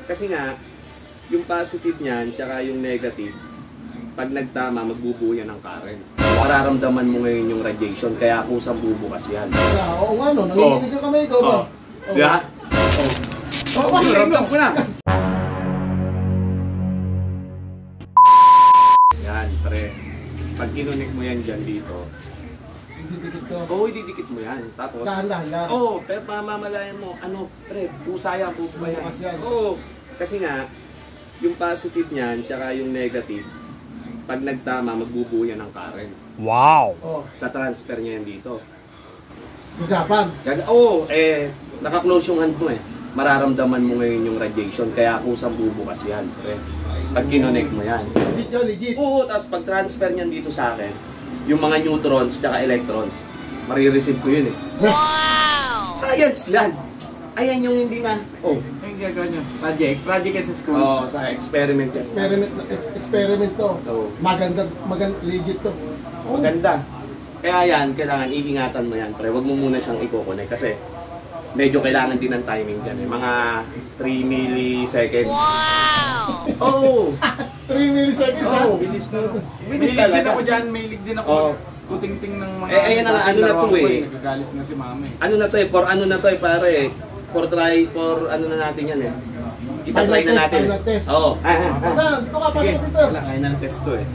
Kasi nga, yung positive niyan, tsaka yung negative, pag nagtama, magbubuo yan ng current. Mararamdaman mo ngayon yung radiation, kaya kusang bubukas yan. Oo nga no, nanginginig yung kamay ko ba? Yeah? Ramdam ko na! Yan, pre. Pag kinunik mo yan dyan dito, Didikit ko. oo, ididikit mo yan. Tapos, Dahan-dahan. oo, pero mamamalayan mo, ano, pre, pusa yan, pupa yan. Bukas yan. Oo, kasi nga, yung positive niyan, tsaka yung negative, pag nagtama, magbubuo yan ng current. Wow! Oh, Tatransfer niya yan dito. Gapan. Oo, naka-close yung hand mo eh. Mararamdaman mo ngayon yung radiation, kaya kusang bubukas yan, pre. Pag kinonek mo yan. Legit yun, legit. Oo, tapos pag transfer niyan dito sa akin, yung mga neutrons tsaka electrons, marireceive ko yun eh. Wow! Science yan! Ayan yung hindi na. Oh. Yung gagawa nyo? Project yan sa school? Oo, sa experiment yan. Experiment to. Oo. Maganda, legit to. Maganda. Kaya yan, kailangan iingatan mo yan, pre. Huwag mo muna siyang i-connect kasi medyo kailangan din ng timing dyan eh. Mga 3 milliseconds. Wow! Oh! 3 milliseconds ha? Oh, Bilis na. Bilis Mahilig din talaga. ako dyan, mahilig din ako. Oo. Kuting-ting ng mga... Ayan na, ano na to eh. Nagagalit na si mama eh. Ano na to eh, for ano na to eh, pare. For ano na natin yan eh. Itatry na natin. Final test. Oo. Wala, dito ka pasok dito. Wala, final test to eh.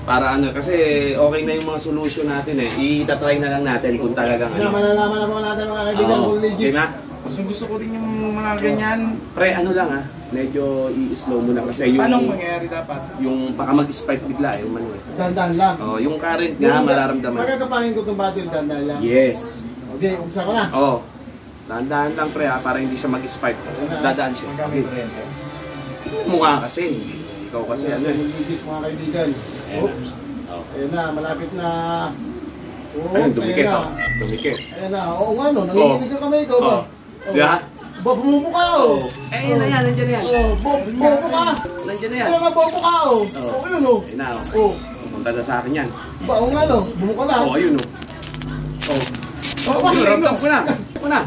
Para ano, kasi okay na yung mga solution natin eh. Itatry na lang natin kung talagang Na ano. malalaman naman natin mga kaibigan kung legit. Diba? Gusto ko rin yung mga ganyan. Pre, ano lang ah, medyo i-slow mo lang kasi yung... Paano mangyayari dapat? Yung baka mag-spike bigla yung ano eh. Dahan-dahan lang. Oh, yung current nga mararamdaman. Magkakapangin ko itong battery, dahan-dahan lang. Yes. Okay, umpisa ko na. Oh. Dahan-dahan lang pre ha, para hindi siya mag-spike. Dadaan siya. Magamit kuryente. Mukha kasi. Ikaw kasi ano eh. Legit mga kaibigan. Ayan. Oops. Oh. Ayun na, malapit na. Oo, Ayun, dumikit ayun na. oh. Dumikit. Ayun na, oo nga no, nanginginig yung kamay ko ba? Oh. Diba? Ba, bumubo ka oh. Ayun na yan, nandiyan na yan. Oh, bobo ka. Nandiyan na yan. Ayun na, bobo ka oh. Oo. Oh, ayun oh. Ayun na oh. Oh, Pumunta na sa akin yan. ba, oo nga no, bumubo ka na. Oh, ayun oh. Oh. Oh, Oh, ramdam ko na. Ko na.